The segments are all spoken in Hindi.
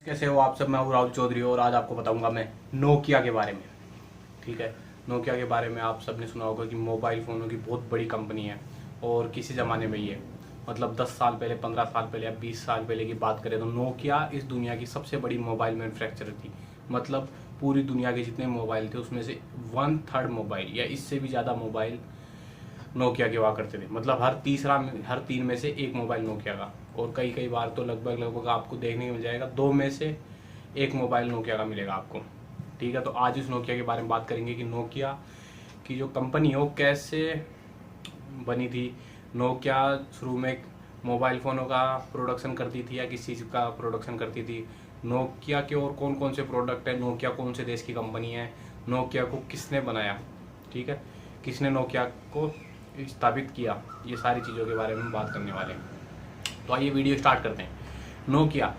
कैसे हो आप सब। मैं हूँ राहुल चौधरी और आज आपको बताऊंगा मैं नोकिया के बारे में। ठीक है, नोकिया के बारे में आप सबने सुना होगा कि मोबाइल फ़ोनों की बहुत बड़ी कंपनी है। और किसी ज़माने में ये मतलब 10 साल पहले, 15 साल पहले या 20 साल पहले की बात करें तो नोकिया इस दुनिया की सबसे बड़ी मोबाइल मैन्युफैक्चरर थी। मतलब पूरी दुनिया के जितने मोबाइल थे उसमें से 1/3 मोबाइल या इससे भी ज़्यादा मोबाइल नोकिया के हुआ करते थे। मतलब हर तीन में से एक मोबाइल नोकिया का। और कई कई बार तो लगभग लगभग आपको देखने को मिल जाएगा 2 में से एक मोबाइल नोकिया का मिलेगा आपको। ठीक है, तो आज इस नोकिया के बारे में बात करेंगे कि नोकिया की जो कंपनी है वो कैसे बनी थी। नोकिया शुरू में मोबाइल फ़ोनों का प्रोडक्शन करती थी या किस चीज़ का प्रोडक्शन करती थी। नोकिया के और कौन कौन से प्रोडक्ट हैं, नोकिया कौन से देश की कंपनी है, नोकिया को किसने बनाया, ठीक है, किसने नोकिया को स्थापित किया, ये सारी चीज़ों के बारे में बात करने वाले हैं। तो आइए वीडियो स्टार्ट करते हैं। नोकिया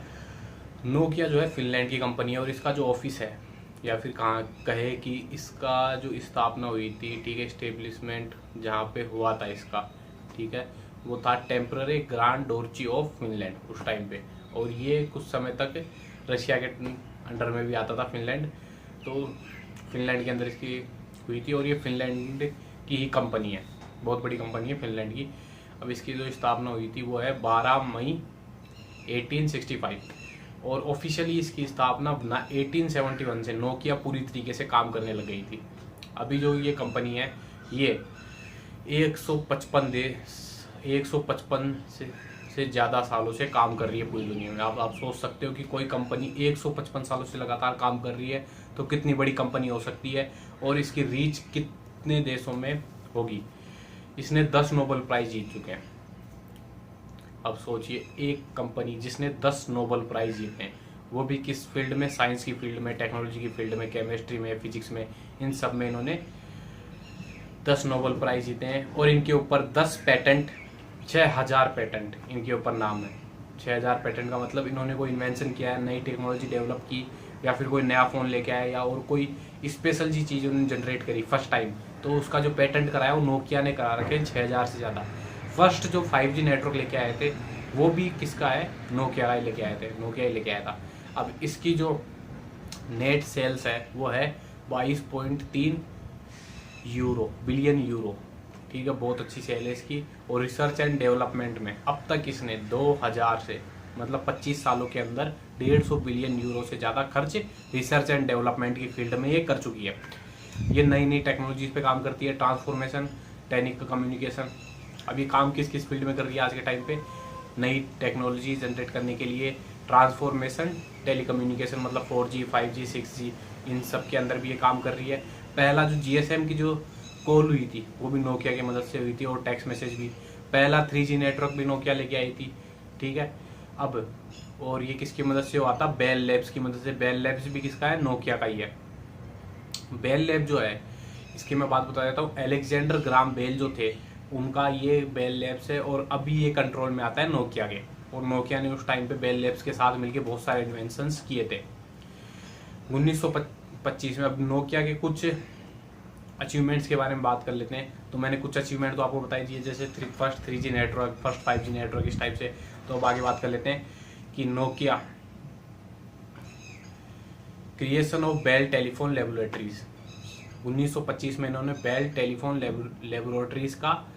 नोकिया जो है फिनलैंड की कंपनी है और इसका जो ऑफिस है या फिर कहाँ कहे कि इसका जो स्थापना हुई थी, ठीक है, इस्टेब्लिशमेंट जहाँ पे हुआ था इसका, ठीक है, वो था टेम्पररी ग्रांड डोर्ची ऑफ फिनलैंड उस टाइम पे। और ये कुछ समय तक रशिया के अंडर में भी आता था फिनलैंड। तो फिनलैंड के अंदर इसकी हुई थी और ये फिनलैंड की ही कंपनी है, बहुत बड़ी कंपनी है फिनलैंड की। अब इसकी जो स्थापना हुई थी वो है 12 मई 1865 और ऑफिशियली इसकी स्थापना 1871 से नोकिया पूरी तरीके से काम करने लग गई थी। अभी जो ये कंपनी है ये 155 से ज़्यादा सालों से काम कर रही है पूरी दुनिया में। आप सोच सकते हो कि कोई कंपनी 155 सालों से लगातार काम कर रही है तो कितनी बड़ी कंपनी हो सकती है और इसकी रीच कितने देशों में होगी। इसने 10 नोबेल प्राइज जीत चुके हैं। अब सोचिए, एक कंपनी जिसने 10 नोबेल प्राइज जीते हैं, वो भी किस फील्ड में, साइंस की फील्ड में, टेक्नोलॉजी की फील्ड में, केमिस्ट्री में, फिजिक्स में, इन सब में इन्होंने 10 नोबेल प्राइज जीते हैं। और इनके ऊपर 10 पैटेंट, 6000 पैटेंट इनके ऊपर नाम है। 6000 पैटेंट का मतलब इन्होंने कोई इन्वेंशन किया है, नई टेक्नोलॉजी डेवलप की, या फिर कोई नया फ़ोन लेके आया, या और कोई स्पेशल सी चीज़ उन्होंने जनरेट करी फर्स्ट टाइम, तो उसका जो पेटेंट कराया वो नोकिया ने करा रखे हैं 6000 से ज़्यादा। फर्स्ट जो 5G नेटवर्क लेके आए थे वो भी किसका है, नोकिया का ही लेके आए थे, नोकिया ही लेके आया था। अब इसकी जो नेट सेल्स है वो है 22.3 बिलियन यूरो, ठीक है, बहुत अच्छी सेल है इसकी। और रिसर्च एंड डेवलपमेंट में अब तक इसने 2000 से मतलब 25 सालों के अंदर 150 बिलियन यूरो से ज़्यादा खर्च रिसर्च एंड डेवलपमेंट की फील्ड में ये कर चुकी है। ये नई नई टेक्नोलॉजीज पे काम करती है, ट्रांसफॉर्मेशन, टेक्निकल कम्युनिकेशन। अभी काम किस किस फील्ड में कर रही है आज के टाइम पे, नई टेक्नोलॉजी जनरेट करने के लिए ट्रांसफॉर्मेशन, टेलीकम्युनिकेशन मतलब 4G 5G 6G, इन सब के अंदर भी ये काम कर रही है। पहला जो GSM की जो कॉल हुई थी वो भी नोकिया की मदद से हुई थी और टेक्स्ट मैसेज भी। पहला 3G नेटवर्क भी नोकिया लेके आई थी, ठीक है। अब और ये किसकी मदद से हुआ था, बेल लैब्स की मदद से। बेल लैब्स भी किसका है, नोकिया का ही है। बेल लैब जो है इसकी मैं बात बता देता हूँ, अलेक्जेंडर ग्राम बेल जो थे उनका ये बेल लैब्स है और अभी ये कंट्रोल में आता है नोकिया के। और नोकिया ने उस टाइम पे बेल लैब्स के साथ मिलकर बहुत सारे इन्वेंशंस किए थे 1925 में। अब नोकिया के कुछ अचीवमेंट्स के बारे में बात कर लेते हैं। तो मैंने कुछ अचीवमेंट तो आपको बताई दिए, जैसे first 3G network, first 5G network, इस टाइप से। तो अब आगे बात कर लेते हैं कि Nokia creation of Bell Telephone Laboratories. 1925 में इन्होंने बेल टेलीफोन लेबोरेटरीज का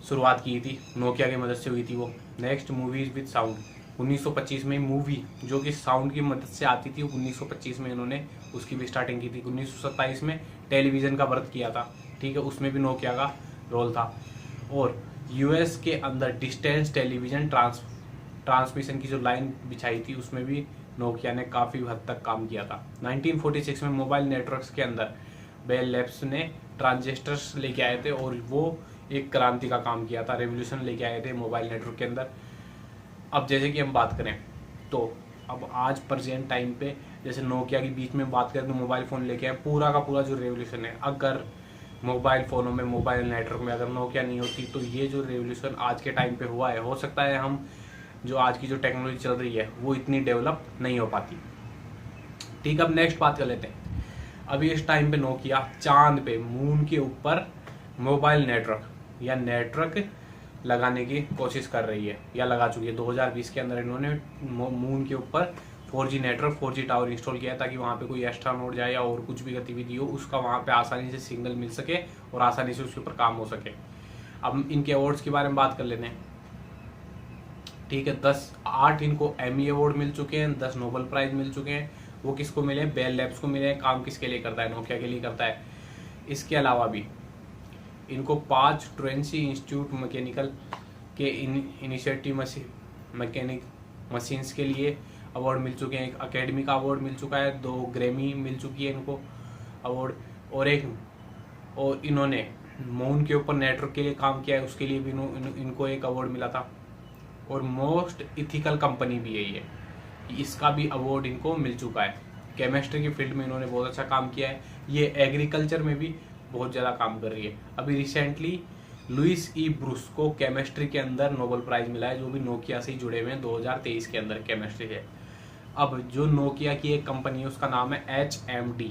शुरुआत की थी, नोकिया की मदद से हुई थी वो। Next, movies with sound. 1925 में मूवी जो कि साउंड की मदद से आती थी, 1925 में इन्होंने उसकी भी स्टार्टिंग की थी। 1927 में टेलीविज़न का बर्थ किया था, ठीक है, उसमें भी नोकिया का रोल था। और US के अंदर डिस्टेंस टेलीविज़न ट्रांसमिशन की जो लाइन बिछाई थी उसमें भी नोकिया ने काफ़ी हद तक काम किया था। 1946 में मोबाइल नेटवर्क्स के अंदर बेल लैब्स ने ट्रांजिस्टर्स लेके आए थे और वो एक क्रांति का काम किया था, रेवोल्यूशन लेके आए थे मोबाइल नेटवर्क के अंदर। अब जैसे कि हम बात करें तो अब आज प्रेजेंट टाइम पे जैसे नोकिया की बीच में बात करें तो मोबाइल फ़ोन लेके आए, पूरा का पूरा जो रेवोल्यूशन है, अगर मोबाइल फ़ोनों में, मोबाइल नेटवर्क में अगर नोकिया नहीं होती तो ये जो रेवोल्यूशन आज के टाइम पे हुआ है, हो सकता है हम जो आज की जो टेक्नोलॉजी चल रही है वो इतनी डेवलप नहीं हो पाती। ठीक, अब नेक्स्ट बात कर लेते हैं। अभी इस टाइम पे नोकिया चांद पे, मून के ऊपर मोबाइल नेटवर्क या नेटवर्क लगाने की कोशिश कर रही है या लगा चुकी है। 2020 के अंदर इन्होंने मून के ऊपर 4G network 4G tower install किया है, ताकि वहाँ पे कोई एक्स्ट्रा नोड जाए या और कुछ भी गतिविधि हो उसका वहाँ पे आसानी से सिग्नल मिल सके और आसानी से उसके ऊपर काम हो सके। अब इनके अवार्ड्स के बारे में बात कर लेते हैं। ठीक है, 8 इनको एमी अवार्ड मिल चुके हैं, 10 नोबेल प्राइज मिल चुके हैं। वो किसको मिले? बेल लैब्स को मिले हैं। काम किसके लिए करता है? नोकिया के लिए करता है। इसके अलावा भी इनको 5 ट्रेंसी इंस्टीट्यूट मैकेनिकल के इनिशिएटिव मैकेनिक मशीन्स के लिए अवार्ड मिल चुके हैं। एक अकेडमी का अवार्ड मिल चुका है, 2 ग्रैमी मिल चुकी है इनको अवार्ड, और इन्होंने मून के ऊपर नेटवर्क के लिए काम किया है, उसके लिए भी इनको एक अवार्ड मिला था। और मोस्ट इथिकल कंपनी भी है ये, इसका भी अवार्ड इनको मिल चुका है। केमिस्ट्री की फील्ड में इन्होंने बहुत अच्छा काम किया है। ये एग्रीकल्चर में भी बहुत ज़्यादा काम कर रही है। अभी रिसेंटली लुइस ई ब्रूस को केमिस्ट्री के अंदर नोबेल प्राइज मिला है, जो भी नोकिया से ही जुड़े हुए हैं 2023 के अंदर केमिस्ट्री है। अब जो नोकिया की एक कंपनी है उसका नाम है HMD।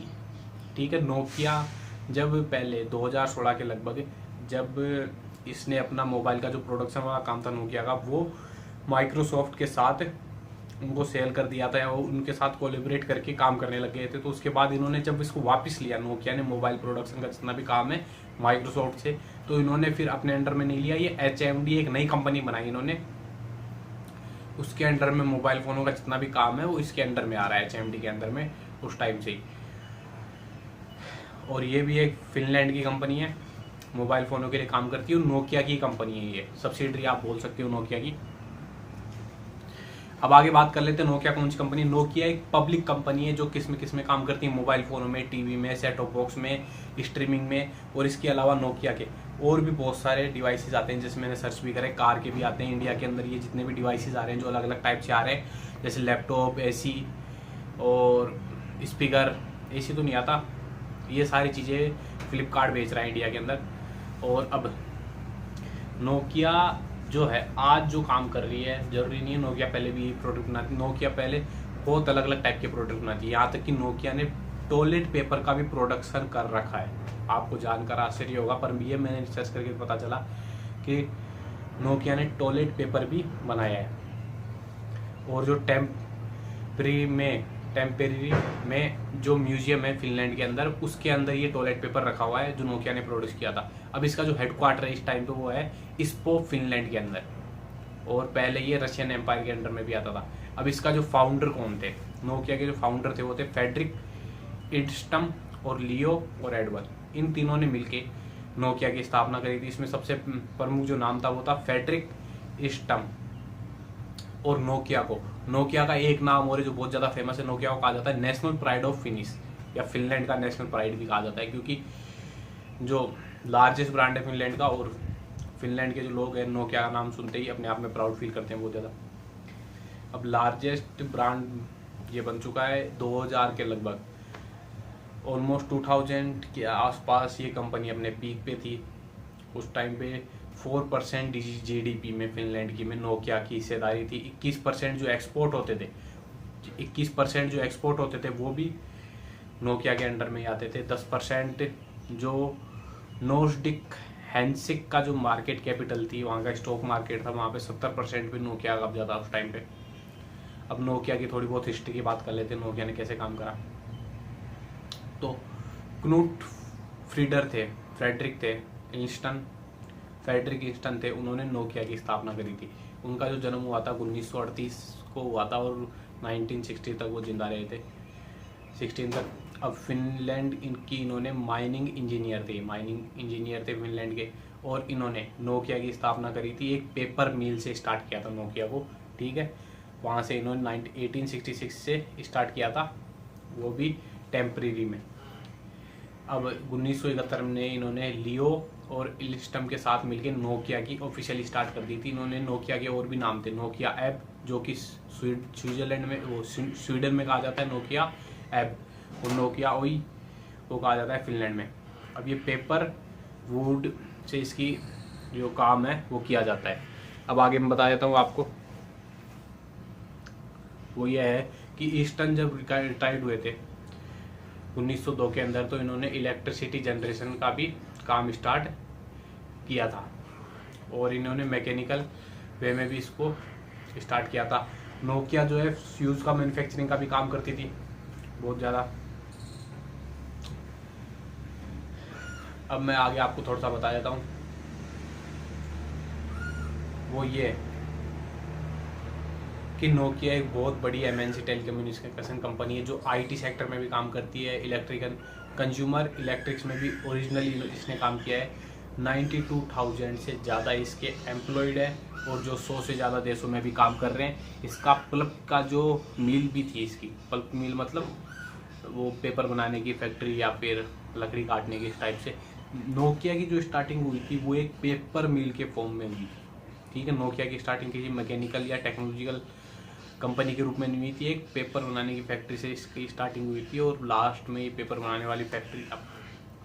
ठीक है, नोकिया जब पहले 2016 के लगभग जब इसने अपना मोबाइल का जो प्रोडक्शन वाला काम था नोकिया का, वो माइक्रोसॉफ्ट के साथ उनको सेल कर दिया था और उनके साथ कोलैबोरेट करके काम करने लग गए थे। तो उसके बाद इन्होंने जब इसको वापस लिया, नोकिया ने मोबाइल प्रोडक्शन का जितना भी काम है माइक्रोसॉफ्ट से, तो इन्होंने फिर अपने अंडर में नहीं लिया। ये HMD एक नई कंपनी बनाई इन्होंने, उसके अंडर में मोबाइल फोनों का जितना भी काम है वो इसके अंडर में आ रहा है, HMD के अंदर में उस टाइम से ही। और ये भी एक फिनलैंड की कंपनी है, मोबाइल फ़ोनों के लिए काम करती है। नोकिया की कंपनी है ये, सब्सिडरी आप बोल सकते हो नोकिया की। अब आगे बात कर लेते हैं नोकिया कौन सी कंपनी। नोकिया एक पब्लिक कंपनी है जो किस में काम करती है, मोबाइल फ़ोनों में, टीवी में, सेट टॉप बॉक्स में, स्ट्रीमिंग में। और इसके अलावा नोकिया के और भी बहुत सारे डिवाइसेस आते हैं, जैसे मैंने सर्च भी करे, कार के भी आते हैं। इंडिया के अंदर ये जितने भी डिवाइसेस आ रहे हैं जो अलग अलग टाइप से आ रहे हैं, जैसे लैपटॉप, AC और स्पीकर। AC तो नहीं आता, ये सारी चीज़ें फ्लिपकार्ट बेच रहा है इंडिया के अंदर। और अब नोकिया जो है आज जो काम कर रही है, जरूरी नहीं है नोकिया पहले भी प्रोडक्ट बनाती। नोकिया पहले बहुत अलग अलग टाइप के प्रोडक्ट बनाती है, यहाँ तक कि नोकिया ने टॉयलेट पेपर का भी प्रोडक्शन कर रखा है। आपको जानकर आश्चर्य होगा, पर ये मैंने रिसर्च करके पता चला कि नोकिया ने टॉयलेट पेपर भी बनाया है। और जो टेम्परेरी में जो म्यूजियम है फिनलैंड के अंदर, उसके अंदर ये टॉयलेट पेपर रखा हुआ है जो नोकिया ने प्रोड्यूस किया था। अब इसका जो हेडक्वार्टर है इस टाइम पे वो है स्पो फिनलैंड के अंदर, और पहले ये रशियन एम्पायर के अंडर में भी आता था। अब इसका जो फाउंडर कौन थे, नोकिया के जो फाउंडर थे वो थे फ्रेडरिक इडस्टम और लियो और एडवर्ड। इन तीनों ने मिलके नोकिया की स्थापना करी थी। इसमें सबसे प्रमुख जो नाम था वो था फ्रेडरिक इडस्टम। और नोकिया का एक नाम और है जो बहुत ज़्यादा फेमस है, नोकिया को कहा जाता है नेशनल प्राइड ऑफ फिनिश, या फिनलैंड का नेशनल प्राइड भी कहा जाता है, क्योंकि जो लार्जेस्ट ब्रांड है फिनलैंड का, और फिनलैंड के जो लोग हैं नोकिया का नाम सुनते ही अपने आप में प्राउड फील करते हैं बहुत ज़्यादा। अब लार्जेस्ट ब्रांड ये बन चुका है 2000 के लगभग, ऑलमोस्ट 2000 के आसपास ये कंपनी अपने पीक पे थी। उस टाइम पे 4% GDP में फिनलैंड की में नोकिया की हिस्सेदारी थी। 21% जो एक्सपोर्ट होते थे, 21% जो एक्सपोर्ट होते थे वो भी नोकिया के अंडर में ही आते थे। 10% जो नोस्डिक हैंसिक का जो मार्केट कैपिटल थी, वहाँ का स्टॉक मार्केट था, वहाँ पे 70% भी नोकिया का कब्जा था उस टाइम पे। अब नोकिया की थोड़ी बहुत हिस्ट्री की बात कर लेते हैं, नोकिया ने कैसे काम करा। तो क्नूट फ्रीडर थे, फ्रेडरिक इस्टन थे, उन्होंने नोकिया की स्थापना करी थी। उनका जो जन्म हुआ था 1938 को हुआ था और 1960 तक वो जिंदा रहे थे, 16 तक। अब फिनलैंड इन्होंने माइनिंग इंजीनियर थे फिनलैंड के, और इन्होंने नोकिया की स्थापना करी थी। एक पेपर मिल से स्टार्ट किया था नोकिया को, ठीक है। वहाँ से इन्होंने 1866 से स्टार्ट किया था, वो भी टेम्परेरी में। अब 1971 में इन्होंने लियो और इलिस्टम के साथ मिलकर नोकिया की ऑफिशियली स्टार्ट कर दी थी। इन्होंने नोकिया के और भी नाम थे, नोकिया ऐप जो कि स्विट्जरलैंड में, वो स्वीडन में कहा जाता है नोकिया ऐप, और नोकिया ओई वो कहा जाता है फिनलैंड में। अब ये पेपर वुड से इसकी जो काम है वो किया जाता है। अब आगे मैं बता देता हूँ आपको, वो ये है कि ईस्टर्न जब रिटायर्ड हुए थे 1902 के अंदर, तो इन्होंने इलेक्ट्रिसिटी जनरेशन का भी काम स्टार्ट किया था, और इन्होंने मैकेनिकल वे में भी इसको स्टार्ट किया था। नोकिया जो है फ्यूज़ का मैन्युफैक्चरिंग का भी काम करती थी बहुत ज़्यादा। अब मैं आगे आपको थोड़ा सा बता देता हूँ, वो ये कि नोकिया एक बहुत बड़ी एमएनसी टेलीकम्युनिकेशन कंपनी है जो आईटी सेक्टर में भी काम करती है, इलेक्ट्रिकल कंज्यूमर इलेक्ट्रिक्स में भी ओरिजिनली इसने काम किया है। 92,000 से ज़्यादा इसके एम्प्लॉयड है और जो 100 से ज़्यादा देशों में भी काम कर रहे हैं। इसका पल्प का जो मिल भी थी, इसकी पल्प मिल मतलब वो पेपर बनाने की फैक्ट्री या फिर लकड़ी काटने की, इस टाइप से नोकिया की जो स्टार्टिंग हुई थी वो एक पेपर मिल के फॉर्म में हुई थी। ठीक है, नोकिया की स्टार्टिंग किसी मैकेनिकल या टेक्नोलॉजिकल कंपनी के रूप में नहीं हुई थी, एक पेपर बनाने की फैक्ट्री से इसकी स्टार्टिंग हुई थी और लास्ट में ये पेपर बनाने वाली फैक्ट्री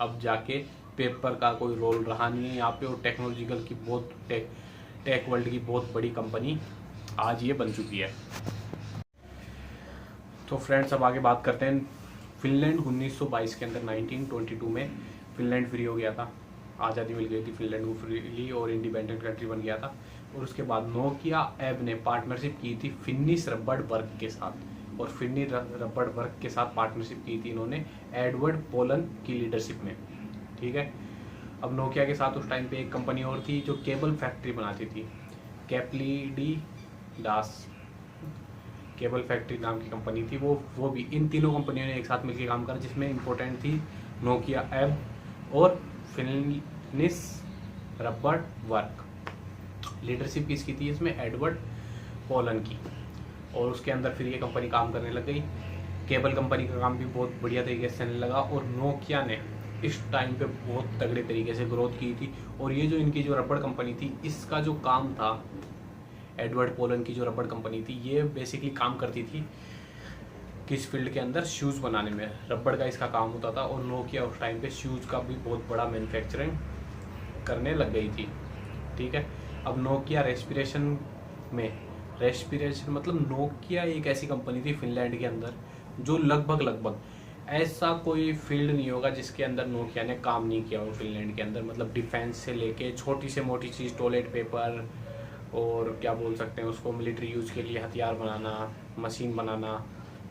अब जाके पेपर का कोई रोल रहा नहीं है यहाँ पे, और टेक्नोलॉजिकल की बहुत टेक वर्ल्ड की बहुत बड़ी कंपनी आज ये बन चुकी है। तो फ्रेंड्स अब आगे बात करते हैं। फिनलैंड 1922 के अंदर 1922 में फिनलैंड फ्री हो गया था, आज़ादी मिल गई थी फिनलैंड को फ्रीली और इंडिपेंडेंट कंट्री बन गया था। और उसके बाद नोकिया एब ने पार्टनरशिप की थी फिनिश रबड़ वर्क के साथ, और फिनिश रबड़ वर्क के साथ पार्टनरशिप की थी इन्होंने एडवर्ड पोलन की लीडरशिप में। ठीक है, अब नोकिया के साथ उस टाइम पे एक कंपनी और थी जो केबल फैक्ट्री बनाती थी, कैप्लिडी डास केबल फैक्ट्री नाम की कंपनी थी। वो भी इन तीनों कंपनियों ने एक साथ मिलकर काम करा, जिसमें इंपॉर्टेंट थी नोकिया एब और फिनिश रबड़ वर्क। लीडरशिप किसकी थी इसमें? एडवर्ड पोलन की। और उसके अंदर फिर ये कंपनी काम करने लग गई। केबल कंपनी का काम भी बहुत बढ़िया तरीके से चलने लगा और नोकिया ने इस टाइम पे बहुत तगड़े तरीके से ग्रोथ की थी। और ये जो इनकी जो रबड़ कंपनी थी, इसका जो काम था, एडवर्ड पोलन की जो रबड़ कंपनी थी, ये बेसिकली काम करती थी किस फील्ड के अंदर? शूज़ बनाने में रबड़ का इसका काम होता था। और नोकिया उस टाइम पे शूज़ का भी बहुत बड़ा मैन्युफैक्चरिंग करने लग गई थी। ठीक है, अब नोकिया रेस्पिरेशन मतलब नोकिया एक ऐसी कंपनी थी फिनलैंड के अंदर जो लगभग ऐसा कोई फील्ड नहीं होगा जिसके अंदर नोकिया ने काम नहीं किया हो फिनलैंड के अंदर। मतलब डिफेंस से लेके छोटी से मोटी चीज़, टॉयलेट पेपर, और क्या बोल सकते हैं उसको, मिलिट्री यूज़ के लिए हथियार बनाना, मशीन बनाना,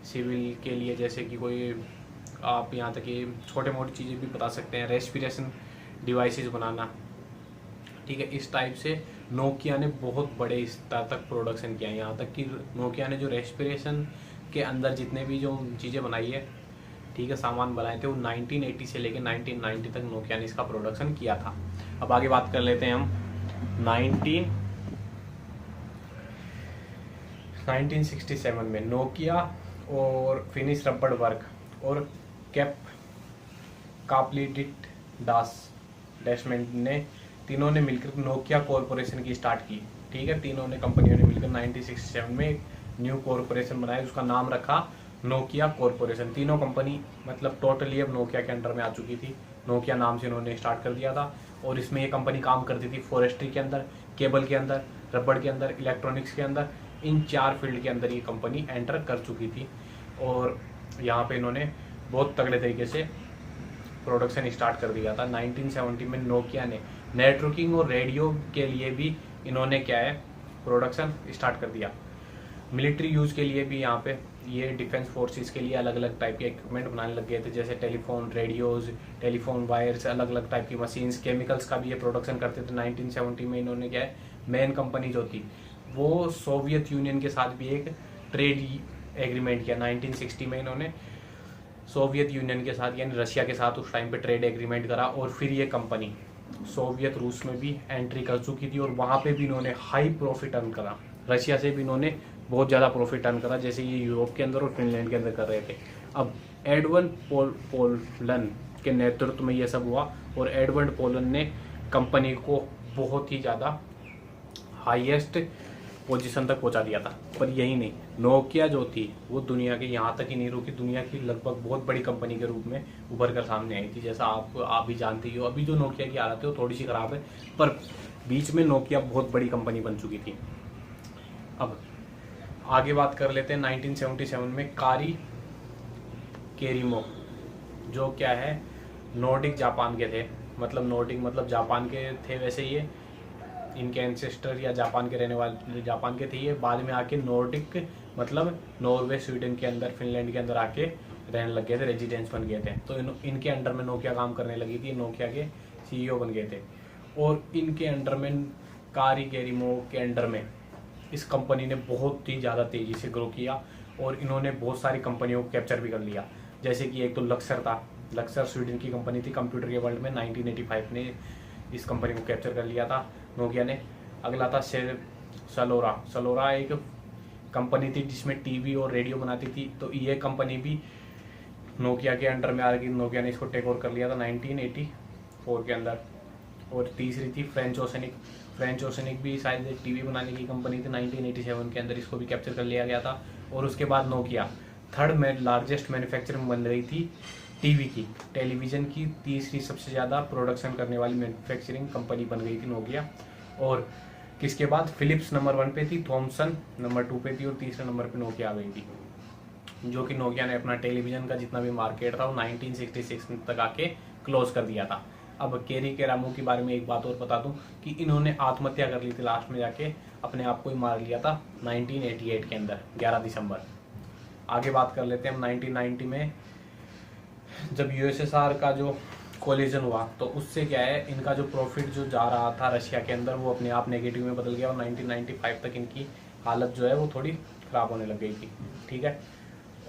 सिविल के लिए जैसे कि कोई आप यहाँ तक कि छोटे मोटी चीज़ें भी बता सकते हैं, रेस्पिरेशन डिवाइसेस बनाना। ठीक है, इस टाइप से नोकिया ने बहुत बड़े स्तर तक प्रोडक्शन किया है। यहाँ तक कि नोकिया ने जो रेस्पिरेशन के अंदर जितने भी जो चीज़ें बनाई है, ठीक है, सामान बनाए थे, वो 1980 से लेकर 1990 तक नोकिया ने इसका प्रोडक्शन किया था। अब आगे बात कर लेते हैं हम 1967 में नोकिया और फिनिश रबड़ वर्क और काप्लिडिट डैशमेंट ने तीनों ने मिलकर नोकिया कॉरपोरेशन की स्टार्ट की। ठीक है, तीनों ने कंपनियों ने मिलकर 1967 में एक न्यू कॉरपोरेशन बनाया, उसका नाम रखा नोकिया कॉरपोरेशन। तीनों कंपनी मतलब टोटली अब नोकिया के अंडर में आ चुकी थी। नोकिया नाम से इन्होंने स्टार्ट कर दिया था और इसमें ये कंपनी काम करती थी फॉरेस्ट्री के अंदर, केबल के अंदर, रबड़ के अंदर, इलेक्ट्रॉनिक्स के अंदर। इन 4 फील्ड के अंदर ये कंपनी एंटर कर चुकी थी और यहाँ पे इन्होंने बहुत तगड़े तरीके से प्रोडक्शन स्टार्ट कर दिया था। 1970 में नोकिया ने नेटवर्किंग और रेडियो के लिए भी इन्होंने क्या है प्रोडक्शन स्टार्ट कर दिया। मिलिट्री यूज़ के लिए भी यहाँ पे ये डिफेंस फोर्सेस के लिए अलग अलग टाइप के इक्विपमेंट बनाने लग गए थे, जैसे टेलीफोन रेडियोज़, टेलीफोन वायर्स, अलग अलग टाइप की मशीन्स, केमिकल्स का भी ये प्रोडक्शन करते थे। 1970 में इन्होंने क्या है मेन कंपनी जो थी वो सोवियत यूनियन के साथ भी एक ट्रेड एग्रीमेंट किया। 1960 में इन्होंने सोवियत यूनियन के साथ यानी रशिया के साथ उस टाइम पे ट्रेड एग्रीमेंट करा और फिर ये कंपनी सोवियत रूस में भी एंट्री कर चुकी थी और वहाँ पे भी इन्होंने हाई प्रॉफिट अर्न करा। रशिया से भी इन्होंने बहुत ज़्यादा प्रॉफिट अर्न करा, जैसे ये यूरोप के अंदर और फिनलैंड के अंदर कर रहे थे। अब एडवर्ड पोलन के नेतृत्व में ये सब हुआ और एडवर्ड पोलन ने कंपनी को बहुत ही ज़्यादा हाईएस्ट पोजीशन तक पहुंचा दिया था। पर यही नहीं, नोकिया जो थी वो दुनिया के यहाँ तक ही नहीं रुकी, दुनिया की लगभग बहुत बड़ी कंपनी के रूप में उभर कर सामने आई थी। जैसा आप भी जानते ही हो, अभी जो नोकिया की हालत है वो थोड़ी सी खराब है, पर बीच में नोकिया बहुत बड़ी कंपनी बन चुकी थी। अब आगे बात कर लेते हैं 1977 में कारी केरिमो, जो क्या है नॉर्डिक जापान के थे, मतलब नॉर्डिक मतलब जापान के थे वैसे ये, इनके एंसेस्टर या जापान के रहने वाले जापान के थे ये, बाद में आके नॉर्डिक मतलब नॉर्वे, स्वीडन के अंदर, फिनलैंड के अंदर आके रहने लग गए थे, रेजिडेंस बन गए थे। तो इनके अंडर में नोकिया काम करने लगी थी, नोकिया के सीईओ बन गए थे। और इनके अंडर में कारी कैरिमो के अंडर में इस कंपनी ने बहुत ही ज़्यादा तेज़ी से ग्रो किया और इन्होंने बहुत सारी कंपनियों को कैप्चर भी कर लिया। जैसे कि एक तो लक्सर था, लक्सर स्वीडन की कंपनी थी, कंप्यूटर के वर्ल्ड में 1985 ने इस कंपनी को कैप्चर कर लिया था नोकिया ने। अगला था सलोरा। सलोरा एक कंपनी थी जिसमें टीवी और रेडियो बनाती थी, तो ये कंपनी भी नोकिया के अंडर में आ गई, नोकिया ने इसको टेक ओवर कर लिया था 1984 के अंदर। और तीसरी थी फ्रेंच ओसेनिक। फ्रेंच ओसेनिक भी शायद एक टीवी बनाने की कंपनी थी, 1987 के अंदर इसको भी कैप्चर कर लिया गया था। और उसके बाद नोकिया थर्ड में लार्जेस्ट मैन्युफैक्चरिंग बन रही थी टीवी की, टेलीविज़न की तीसरी सबसे ज़्यादा प्रोडक्शन करने वाली मैन्युफैक्चरिंग कंपनी बन गई थी नोकिया। और किसके बाद फिलिप्स नंबर 1 पे थी, थॉमसन नंबर 2 पे थी और तीसरे नंबर पे नोकिया आ गई थी। जो कि नोकिया ने अपना टेलीविज़न का जितना भी मार्केट था वो 1966 तक आके क्लोज कर दिया था। अब केरी केरामो के बारे में एक बात और बता दूं कि इन्होंने आत्महत्या कर ली थी लास्ट में जाके, अपने आप को ही मार लिया था 1988 के अंदर 11 दिसंबर। आगे बात कर लेते हैं हम 1990 में जब यूएसएसआर का जो कोलिजन हुआ, तो उससे क्या है, इनका जो प्रॉफिट जो जा रहा था रशिया के अंदर वो अपने आप नेगेटिव में बदल गया और 1995 तक इनकी हालत जो है वो थोड़ी ख़राब होने लग गई थी। ठीक है।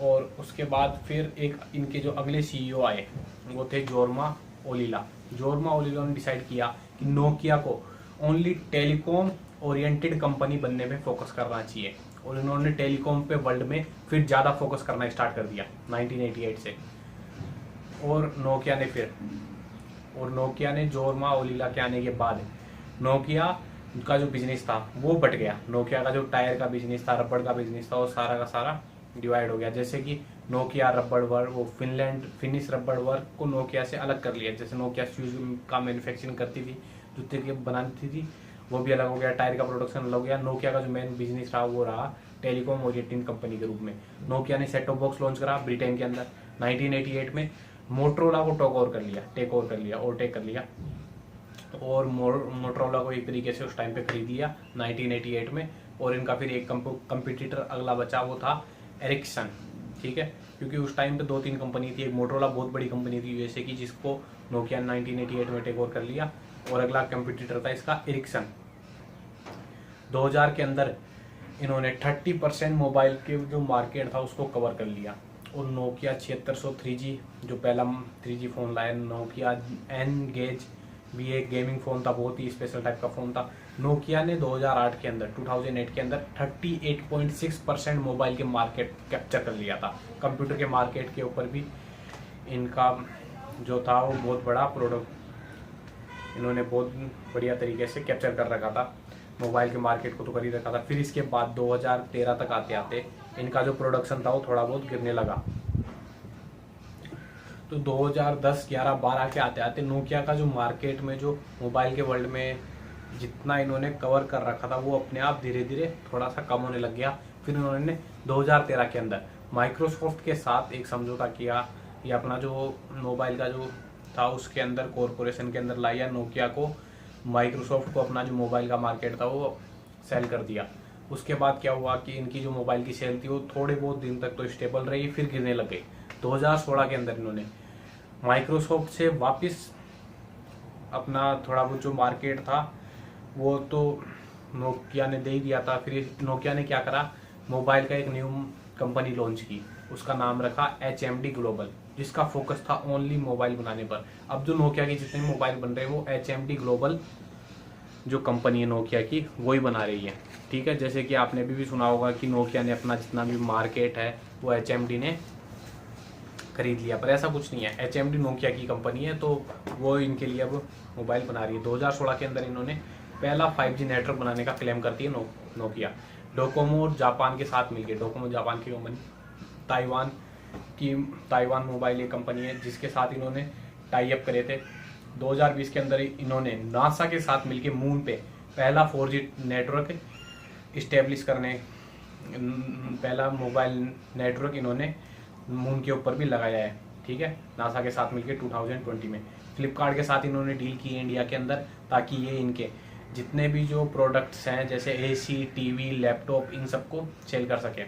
और उसके बाद फिर एक इनके जो अगले सीईओ आए वो थे जोरमा ओलिला। जोरमा ओलिला ने डिसाइड किया कि नोकिया को ओनली टेलीकॉम ओरिएंटेड कंपनी बनने में फोकस करना चाहिए और इन्होंने टेलीकॉम पे वर्ल्ड में फिर ज़्यादा फोकस करना स्टार्ट कर दिया 1988 से। और नोकिया ने जोरमा ओलिला के आने के बाद नोकिया का जो बिजनेस था वो बट गया। नोकिया का जो टायर का बिजनेस था, रबड़ का बिजनेस था, वो सारा का सारा डिवाइड हो गया। जैसे कि नोकिया रबड़ वर्क, वो फिनिश रबड़ वर्क को नोकिया से अलग कर लिया। जैसे नोकिया शूज का मैन्युफैक्चरिंग करती थी, जूते की बनाती थी, वो भी अलग हो गया। टायर का प्रोडक्शन अलग हो गया। नोकिया का जो मेन बिजनेस रहा वो रहा टेलीकॉम ओरिएंटेड कंपनी के रूप में। नोकिया ने सेट टॉप बॉक्स लॉन्च करा ब्रिटेन के अंदर 1988 में। मोटरोला को टेक कर लिया और मोटरोला को एक तरीके से उस टाइम पे खरीद लिया 1988 में। और इनका फिर एक कंपटीटर अगला बचा, वो था एरिक्सन। ठीक है, क्योंकि उस टाइम पे 2-3 कंपनी थी। एक मोटरोला बहुत बड़ी कंपनी थी यूएसए की, जिसको नोकिया 1988 में टेक ओवर कर लिया। और अगला कंपटीटर था इसका एरिक्सन। 2000 के अंदर इन्होंने 30% मोबाइल के जो मार्केट था उसको कवर कर लिया। और नोकिया 7600 3G जो पहला 3G फ़ोन लाया, नोकिया एनगेज भी एक गेमिंग फ़ोन था, बहुत ही स्पेशल टाइप का फ़ोन था। नोकिया ने 2008 के अंदर 38.6% मोबाइल के मार्केट कैप्चर कर लिया था। कंप्यूटर के मार्केट के ऊपर भी इनका जो था वो बहुत बड़ा प्रोडक्ट इन्होंने बहुत बढ़िया तरीके से कैप्चर कर रखा था। मोबाइल के मार्केट को तो कर ही रखा था। फिर इसके बाद 2013 तक आते आते इनका जो प्रोडक्शन था वो थोड़ा बहुत गिरने लगा। तो 2010, 11, 12 के आते आते नोकिया का जो मार्केट में जो मोबाइल के वर्ल्ड में जितना इन्होंने कवर कर रखा था वो अपने आप धीरे धीरे थोड़ा सा कम होने लग गया। फिर इन्होंने 2013 के अंदर माइक्रोसॉफ्ट के साथ एक समझौता किया। ये अपना जो मोबाइल का जो था उसके अंदर कॉरपोरेशन के अंदर लाया। नोकिया को माइक्रोसॉफ्ट को अपना जो मोबाइल का मार्केट था वो सेल कर दिया। उसके बाद क्या हुआ कि इनकी जो मोबाइल की सेल थी वो थोड़े बहुत दिन तक तो स्टेबल रही, फिर गिरने लग गई। 2016 के अंदर इन्होंने माइक्रोसॉफ्ट से वापस अपना थोड़ा बहुत जो मार्केट था वो तो नोकिया ने दे ही दिया था। फिर नोकिया ने क्या करा, मोबाइल का एक न्यू कंपनी लॉन्च की, उसका नाम रखा HMD ग्लोबल, जिसका फोकस था ओनली मोबाइल बनाने पर। अब जो नोकिया के जितने मोबाइल बन रहे हैं वो HMD ग्लोबल जो कंपनी है नोकिया की वही बना रही है। ठीक है, जैसे कि आपने भी सुना होगा कि नोकिया ने अपना जितना भी मार्केट है वो HMD ने खरीद लिया, पर ऐसा कुछ नहीं है। HMD नोकिया की कंपनी है, तो वो इनके लिए अब मोबाइल बना रही है। 2016 के अंदर इन्होंने पहला 5G नेटवर्क बनाने का क्लेम करती है नोकिया। डोकोमो और जापान के साथ मिलकर, डोकोमो जापान की कंपनी, ताइवान मोबाइल एक कंपनी है जिसके साथ इन्होंने टाई अप करे थे। 2020 के अंदर इन्होंने नासा के साथ मिलकर मून पे पहला 4G नेटवर्क इस्टेब्लिश करने, पहला मोबाइल नेटवर्क इन्होंने मून के ऊपर भी लगाया है। ठीक है, नासा के साथ मिलकर 2020 में। फ्लिपकार्ट के साथ इन्होंने डील की है इंडिया के अंदर, ताकि ये इनके जितने भी जो प्रोडक्ट्स हैं जैसे एसी, टीवी, लैपटॉप, इन सबको सेल कर सकें।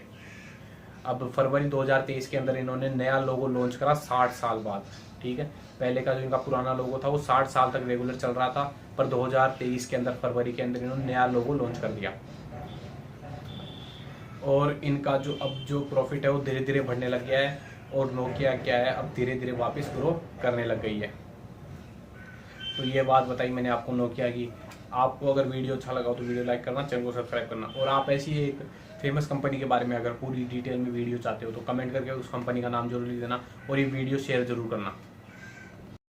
अब फरवरी 2023 के अंदर इन्होंने नया लोगो लॉन्च करा 60 साल बाद, ठीक है। पहले का जो इनका पुराना लोगो था वो 60 साल तक रेगुलर चल रहा था, पर 2023 के अंदर फरवरी के अंदर इन्होंने नया लोगो लॉन्च कर दिया। और इनका जो अब जो प्रॉफिट है वो धीरे धीरे बढ़ने लग गया है, और नोकिया क्या है अब धीरे धीरे वापस ग्रो करने लग गई है। तो ये बात बताई मैंने आपको नोकिया की। आपको अगर वीडियो अच्छा लगा हो तो वीडियो लाइक करना, चैनल को सब्सक्राइब करना, और आप ऐसी एक फेमस कंपनी के बारे में अगर पूरी डिटेल में वीडियो चाहते हो तो कमेंट करके उस कंपनी का नाम जरूर लिख देना, और ये वीडियो शेयर जरूर करना।